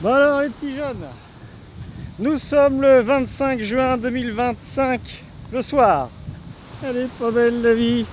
Bon alors les petits jeunes, nous sommes le 25 juin 2025, le soir. Elle est pas belle la vie.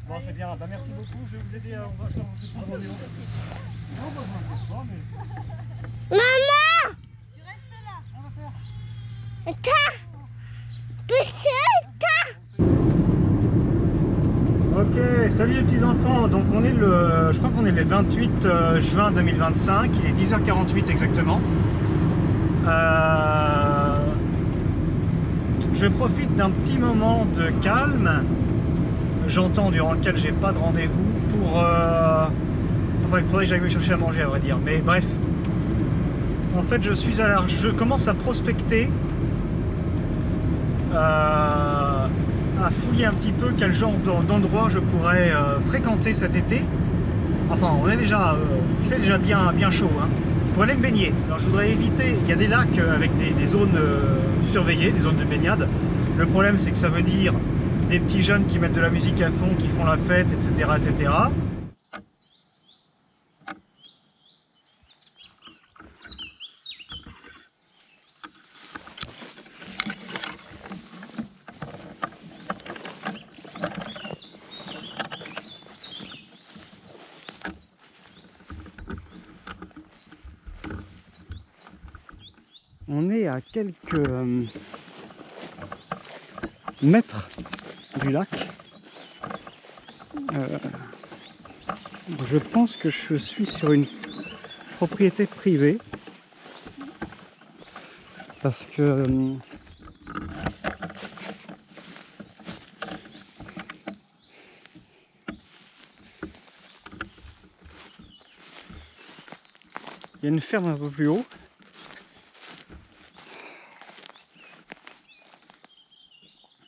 Bon, c'est bien. Bah, merci beaucoup. Je vais vous aider à on va faire un petit peu de vidéo. Non, bah, je m'inquiète pas, mais... Maman! Tu restes là. On va faire. Ok, salut les petits enfants. Donc on est je crois qu'on est le 28 juin 2025. Il est 10h48 exactement. Je profite d'un petit moment de calme. J'entends durant lequel j'ai pas de rendez-vous pour... Enfin, il faudrait que j'aille me chercher à manger, à vrai dire. Mais bref. En fait, je commence à prospecter, à fouiller un petit peu quel genre d'endroit je pourrais fréquenter cet été. Enfin, il fait déjà bien chaud, hein, pour aller me baigner. Alors, je voudrais éviter... Il y a des lacs avec des zones surveillées, des zones de baignade. Le problème, c'est que ça veut dire des petits jeunes qui mettent de la musique à fond, qui font la fête, etc., etc. On est à quelques mètres du lac. Je pense que je suis sur une propriété privée parce que il y a une ferme un peu plus haut.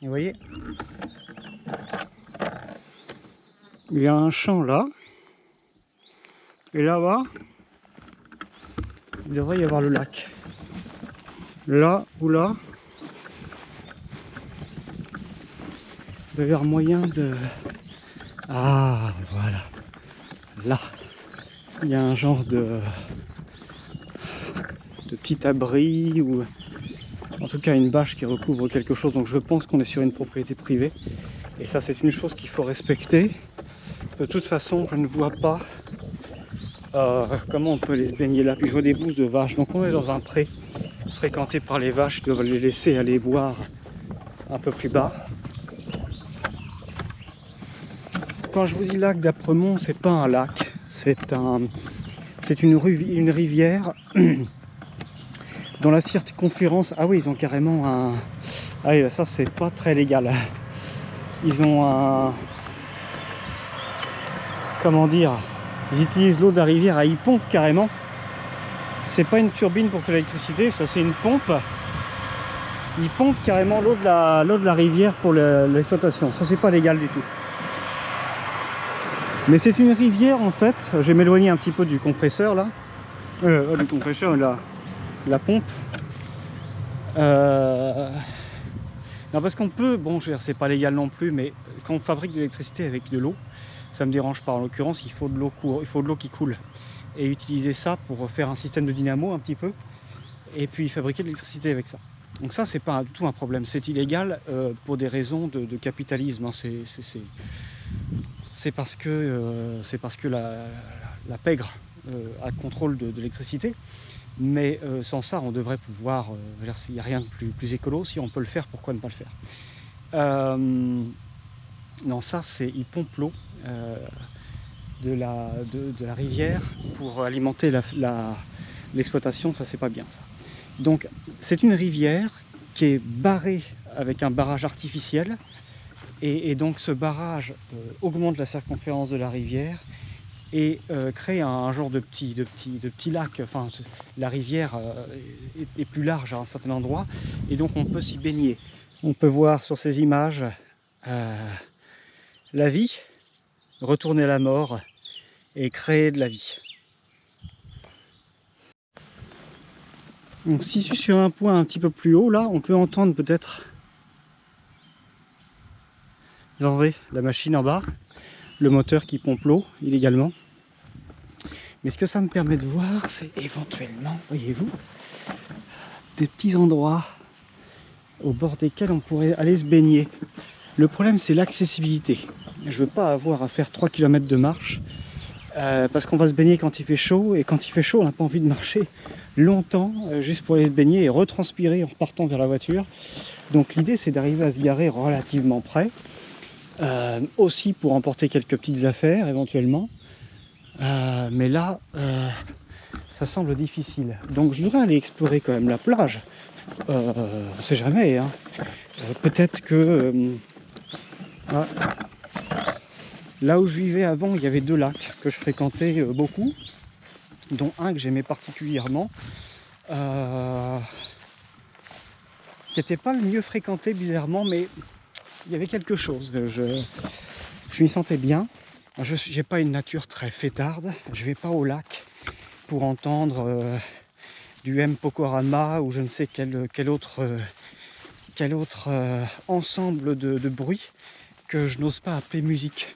Et vous voyez, il y a un champ là, et là-bas, il devrait y avoir le lac. Là ou là, il doit y avoir moyen de... Ah, voilà. Là, il y a un genre de petit abri ou en tout cas une bâche qui recouvre quelque chose. Donc je pense qu'on est sur une propriété privée. Et ça, c'est une chose qu'il faut respecter. De toute façon, je ne vois pas comment on peut aller se baigner là? Puis je vois des bouses de vaches, donc on est dans un pré fréquenté par les vaches qui doivent les laisser aller boire un peu plus bas. Quand je vous dis lac d'Apremont, c'est pas un lac, c'est une rivière dans la circonférence. Ah oui, ils ont carrément un... Ah oui, ça c'est pas très légal. Ils ont un... Comment dire? Ils utilisent l'eau de la rivière, ils pompent carrément. C'est pas une turbine pour faire l'électricité, ça c'est une pompe. Ils pompent carrément l'eau de la rivière pour l'exploitation. Ça c'est pas légal du tout. Mais c'est une rivière en fait. Je vais m'éloigner un petit peu du compresseur là. Du compresseur et la pompe. Non, parce qu'on peut, bon je veux dire c'est pas légal non plus, mais quand on fabrique de l'électricité avec de l'eau, ça me dérange pas. En l'occurrence il faut de l'eau qui coule. Et utiliser ça pour faire un système de dynamo un petit peu. Et puis fabriquer de l'électricité avec ça. Donc ça c'est pas du tout un problème. C'est illégal pour des raisons de capitalisme. Hein. C'est parce que la pègre a le contrôle de l'électricité. Mais sans ça, on devrait pouvoir... il n'y a rien de plus écolo. Si on peut le faire, pourquoi ne pas le faire? Non, ça, c'est... Ils pompent l'eau de la rivière pour alimenter l'exploitation. Ça, c'est pas bien, ça. Donc, c'est une rivière qui est barrée avec un barrage artificiel. Et donc, ce barrage augmente la circonférence de la rivière et crée un genre de petit lac. Enfin, la rivière est plus large à un certain endroit et donc on peut s'y baigner. On peut voir sur ces images la vie, retourner à la mort et créer de la vie. Donc si je suis sur un point un petit peu plus haut, là, on peut entendre peut-être la machine en bas, le moteur qui pompe l'eau illégalement. Mais ce que ça me permet de voir, c'est éventuellement, voyez-vous, des petits endroits au bord desquels on pourrait aller se baigner. Le problème, c'est l'accessibilité. Je ne veux pas avoir à faire 3 km de marche parce qu'on va se baigner quand il fait chaud, et quand il fait chaud, on n'a pas envie de marcher longtemps juste pour aller se baigner et retranspirer en repartant vers la voiture. Donc l'idée, c'est d'arriver à se garer relativement près, aussi pour emporter quelques petites affaires éventuellement. Mais là, ça semble difficile. Donc je voudrais aller explorer quand même la plage. On sait jamais, hein. Peut-être que là où je vivais avant, il y avait 2 lacs que je fréquentais beaucoup, dont un que j'aimais particulièrement, qui n'était pas le mieux fréquenté bizarrement, mais il y avait quelque chose. Je m'y sentais bien. Je n'ai pas une nature très fêtarde. Je ne vais pas au lac pour entendre du M. Pokorama ou je ne sais quel autre ensemble de bruits que je n'ose pas appeler musique.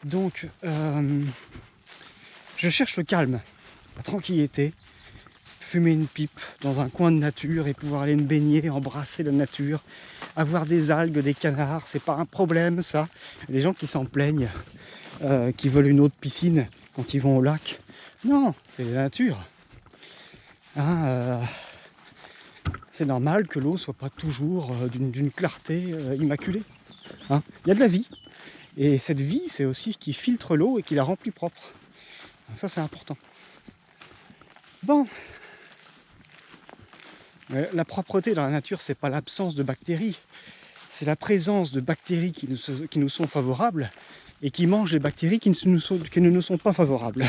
Donc, je cherche le calme, la tranquillité, fumer une pipe dans un coin de nature et pouvoir aller me baigner, embrasser la nature, avoir des algues, des canards, c'est pas un problème ça. Il y a des gens qui s'en plaignent, qui veulent une autre piscine quand ils vont au lac. Non, c'est la nature. Hein, c'est normal que l'eau soit pas toujours d'une clarté immaculée. Hein. Il y a de la vie. Et cette vie, c'est aussi ce qui filtre l'eau et qui la rend plus propre. Donc ça, c'est important. Bon. La propreté dans la nature, c'est pas l'absence de bactéries. C'est la présence de bactéries qui nous sont favorables et qui mangent les bactéries qui ne nous sont pas favorables.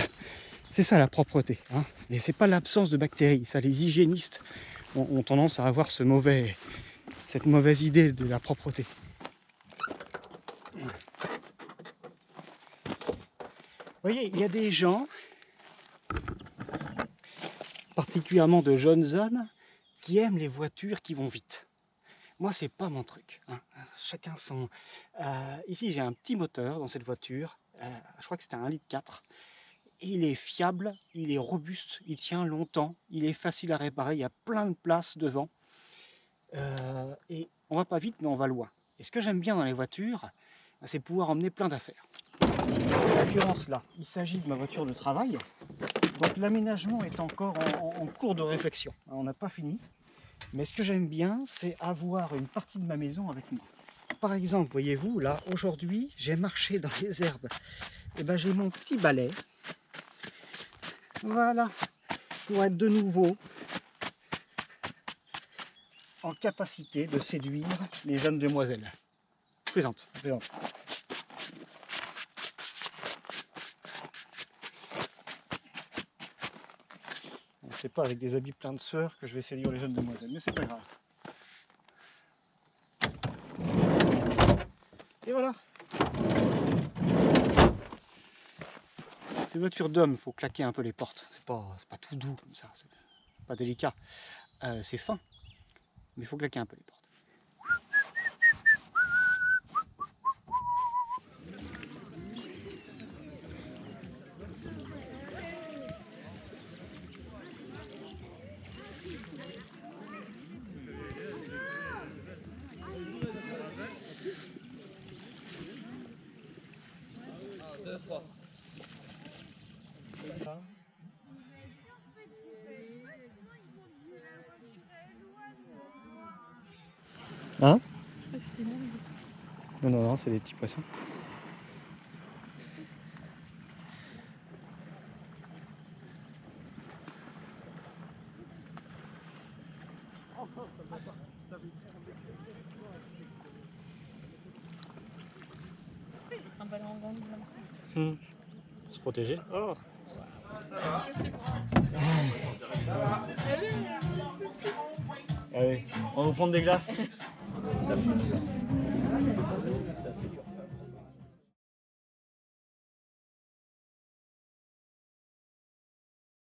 C'est ça la propreté. Hein. Et c'est pas l'absence de bactéries. Ça, les hygiénistes ont tendance à avoir cette mauvaise idée de la propreté. Vous voyez, il y a des gens, particulièrement de jeunes hommes, qui aiment les voitures qui vont vite. Moi, c'est pas mon truc. Hein. Chacun son... ici, j'ai un petit moteur dans cette voiture. Je crois que c'était un 1,4 litre. Il est fiable, il est robuste, il tient longtemps, il est facile à réparer, il y a plein de place devant. Et on va pas vite, mais on va loin. Et ce que j'aime bien dans les voitures, c'est pouvoir emmener plein d'affaires. En l'occurrence là, il s'agit de ma voiture de travail. Donc l'aménagement est encore en cours de réflexion. On n'a pas fini. Mais ce que j'aime bien, c'est avoir une partie de ma maison avec moi. Par exemple, voyez-vous, là, aujourd'hui, j'ai marché dans les herbes. Et ben j'ai mon petit balai. Voilà, pour être de nouveau en capacité de séduire les jeunes demoiselles. Plaisante, plaisante. C'est pas avec des habits pleins de sueur que je vais séduire les jeunes demoiselles, mais c'est pas grave. Et voilà. Ces voitures d'hommes, il faut claquer un peu les portes. C'est pas tout doux comme ça, c'est pas délicat. C'est fin, mais il faut claquer un peu les portes. Hein? Non, non, non, c'est des petits poissons. Pour se protéger. Oh. Allez, on va vous prendre des glaces.